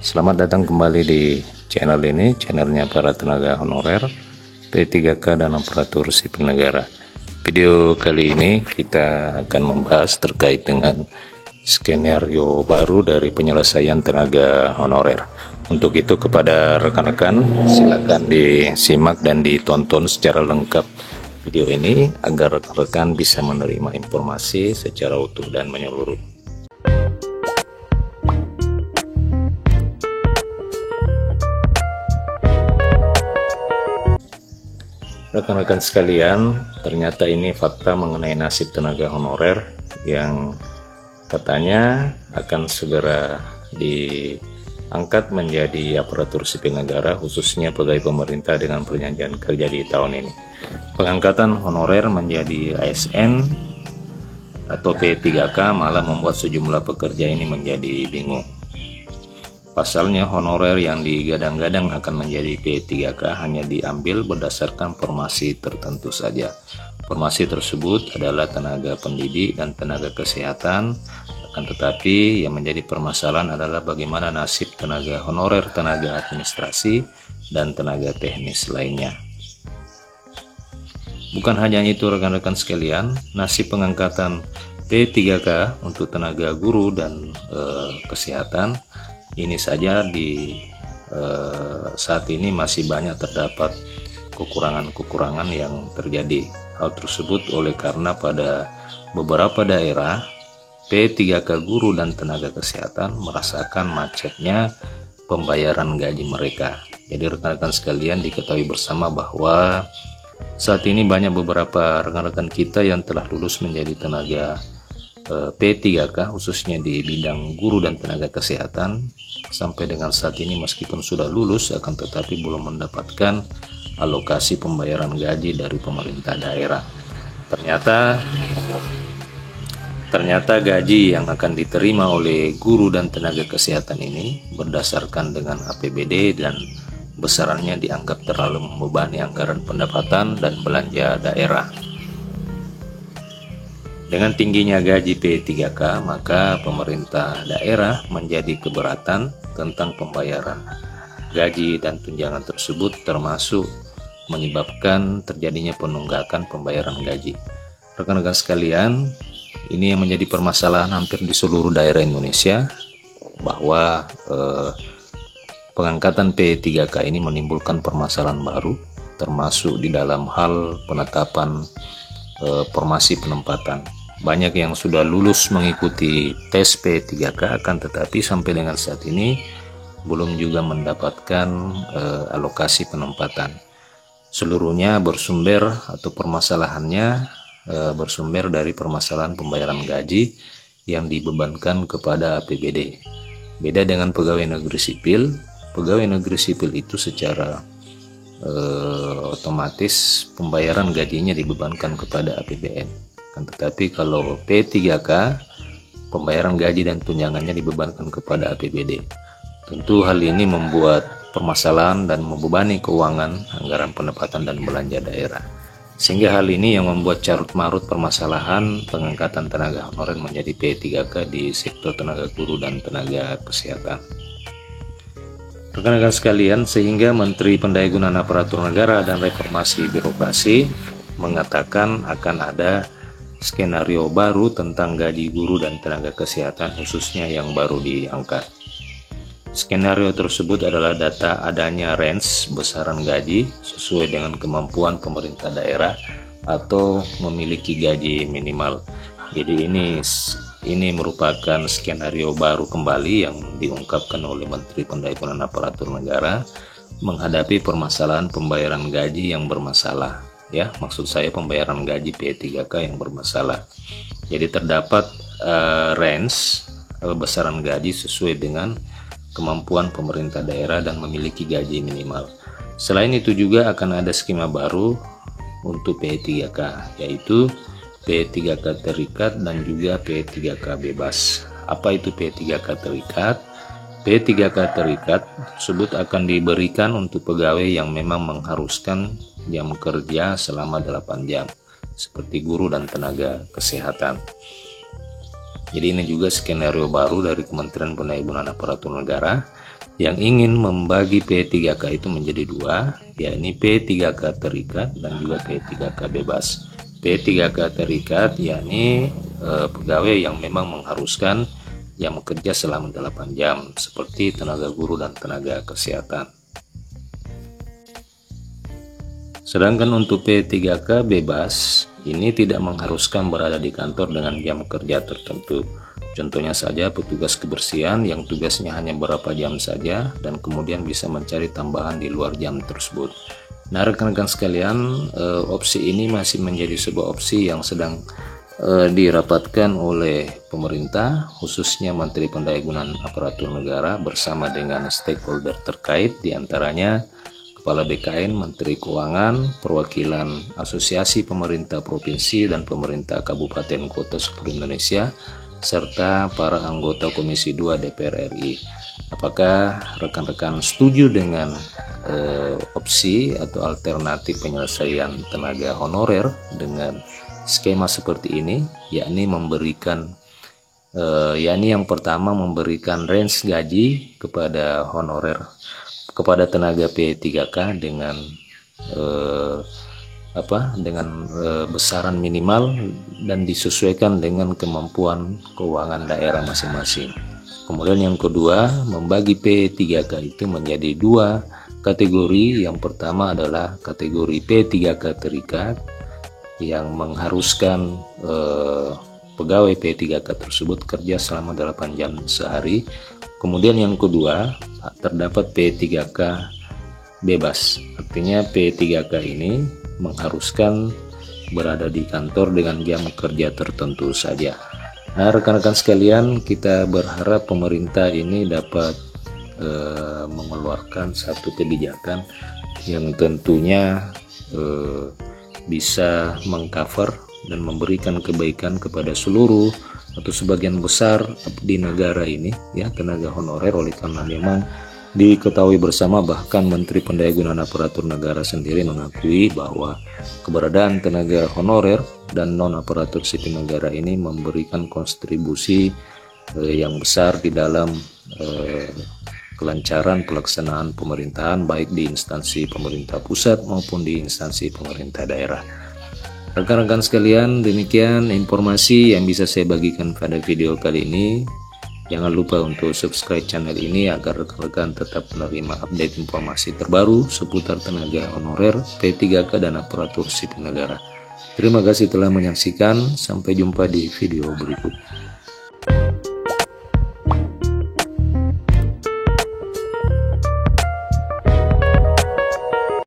Selamat datang kembali di channel ini, channelnya para tenaga honorer P3K dan aparatur sipil negara. Video kali ini kita akan membahas terkait dengan skenario baru dari penyelesaian tenaga honorer. Untuk itu kepada rekan-rekan silakan disimak dan ditonton secara lengkap video ini agar rekan-rekan bisa menerima informasi secara utuh dan menyeluruh. Rekan-rekan sekalian, ternyata ini fakta mengenai nasib tenaga honorer yang katanya akan segera diangkat menjadi aparatur sipil negara, khususnya pegawai pemerintah dengan perjanjian kerja di tahun ini. Pengangkatan honorer menjadi ASN atau P3K malah membuat sejumlah pekerja ini menjadi bingung. Pasalnya honorer yang digadang-gadang akan menjadi P3K hanya diambil berdasarkan formasi tertentu saja. Formasi tersebut adalah tenaga pendidik dan tenaga kesehatan, akan tetapi yang menjadi permasalahan adalah bagaimana nasib tenaga honorer, tenaga administrasi, dan tenaga teknis lainnya. Bukan hanya itu rekan-rekan sekalian, nasib pengangkatan P3K untuk tenaga guru dan kesehatan ini saja saat ini masih banyak terdapat kekurangan-kekurangan yang terjadi. Hal tersebut oleh karena pada beberapa daerah P3K guru dan tenaga kesehatan merasakan macetnya pembayaran gaji mereka. Jadi rekan-rekan sekalian diketahui bersama bahwa saat ini banyak beberapa rekan-rekan kita yang telah lulus menjadi tenaga P3K khususnya di bidang guru dan tenaga kesehatan sampai dengan saat ini meskipun sudah lulus akan tetapi belum mendapatkan alokasi pembayaran gaji dari pemerintah daerah. Ternyata gaji yang akan diterima oleh guru dan tenaga kesehatan ini berdasarkan dengan APBD dan besarannya dianggap terlalu membebani anggaran pendapatan dan belanja daerah. Dengan tingginya gaji P3K, maka pemerintah daerah menjadi keberatan tentang pembayaran gaji dan tunjangan tersebut, termasuk menyebabkan terjadinya penunggakan pembayaran gaji. Rekan-rekan sekalian, ini yang menjadi permasalahan hampir di seluruh daerah Indonesia, bahwa pengangkatan P3K ini menimbulkan permasalahan baru, termasuk di dalam hal penetapan formasi penempatan. Banyak yang sudah lulus mengikuti tes P3K akan tetapi sampai dengan saat ini belum juga mendapatkan alokasi penempatan. Seluruhnya bersumber atau permasalahannya bersumber dari permasalahan pembayaran gaji yang dibebankan kepada APBD. Beda dengan pegawai negeri sipil. Pegawai negeri sipil itu secara otomatis pembayaran gajinya dibebankan kepada APBN. Tetapi kalau P3K pembayaran gaji dan tunjangannya dibebankan kepada APBD. Tentu hal ini membuat permasalahan dan membebani keuangan anggaran pendapatan dan belanja daerah. Sehingga hal ini yang membuat carut-marut permasalahan pengangkatan tenaga honorer menjadi P3K di sektor tenaga guru dan tenaga kesehatan. Rekan-rekan sekalian, sehingga Menteri Pendayagunaan Aparatur Negara dan Reformasi Birokrasi mengatakan akan ada skenario baru tentang gaji guru dan tenaga kesehatan khususnya yang baru diangkat. Skenario tersebut adalah data adanya range besaran gaji sesuai dengan kemampuan pemerintah daerah atau memiliki gaji minimal. Jadi ini merupakan skenario baru kembali yang diungkapkan oleh Menteri Pendayagunaan Aparatur Negara menghadapi permasalahan pembayaran gaji yang bermasalah. Ya, maksud saya pembayaran gaji P3K yang bermasalah. Jadi terdapat range besaran gaji sesuai dengan kemampuan pemerintah daerah dan memiliki gaji minimal. Selain itu juga akan ada skema baru untuk P3K, yaitu P3K terikat dan juga P3K bebas. Apa itu P3K terikat? P3K terikat tersebut akan diberikan untuk pegawai yang memang mengharuskan jam kerja selama 8 jam, seperti guru dan tenaga kesehatan. Jadi ini juga skenario baru dari Kementerian Pendayagunaan Aparatur Negara yang ingin membagi P3K itu menjadi dua, yakni P3K terikat dan juga P3K bebas. P3K terikat yakni pegawai yang memang mengharuskan yang bekerja selama 8 jam seperti tenaga guru dan tenaga kesehatan. Sedangkan untuk P3K bebas ini tidak mengharuskan berada di kantor dengan jam kerja tertentu. Contohnya saja petugas kebersihan yang tugasnya hanya berapa jam saja dan kemudian bisa mencari tambahan di luar jam tersebut. Nah, rekan-rekan sekalian, opsi ini masih menjadi sebuah opsi yang sedang dirapatkan oleh pemerintah, khususnya Menteri Pendayagunaan Aparatur Negara bersama dengan stakeholder terkait, diantaranya Kepala BKN, Menteri Keuangan, perwakilan Asosiasi Pemerintah Provinsi dan Pemerintah Kabupaten Kota seluruh Indonesia, serta para anggota Komisi 2 DPR RI. Apakah rekan-rekan setuju dengan opsi atau alternatif penyelesaian tenaga honorer dengan skema seperti ini, yakni memberikan yang pertama memberikan range gaji kepada honorer kepada tenaga P3K dengan besaran minimal dan disesuaikan dengan kemampuan keuangan daerah masing-masing. Kemudian yang kedua, membagi P3K itu menjadi dua kategori. Yang pertama adalah kategori P3K terikat yang mengharuskan pegawai P3K tersebut kerja selama 8 jam sehari. Kemudian yang kedua, terdapat P3K bebas. Artinya P3K ini mengharuskan berada di kantor dengan jam kerja tertentu saja. Nah, rekan-rekan sekalian, kita berharap pemerintah ini dapat mengeluarkan satu kebijakan yang tentunya bisa mengcover dan memberikan kebaikan kepada seluruh atau sebagian besar di negara ini, ya, tenaga honorer, oleh karena memang diketahui bersama, bahkan Menteri Pendayagunaan Aparatur Negara sendiri mengakui bahwa keberadaan tenaga honorer dan non aparatur sipil negara ini memberikan kontribusi yang besar di dalam kelancaran pelaksanaan pemerintahan baik di instansi pemerintah pusat maupun di instansi pemerintah daerah. Rekan-rekan sekalian, demikian informasi yang bisa saya bagikan pada video kali ini. Jangan lupa untuk subscribe channel ini agar rekan-rekan tetap menerima update informasi terbaru seputar tenaga honorer, P3K dan aparatur sipil negara. Terima kasih telah menyaksikan, sampai jumpa di video berikut.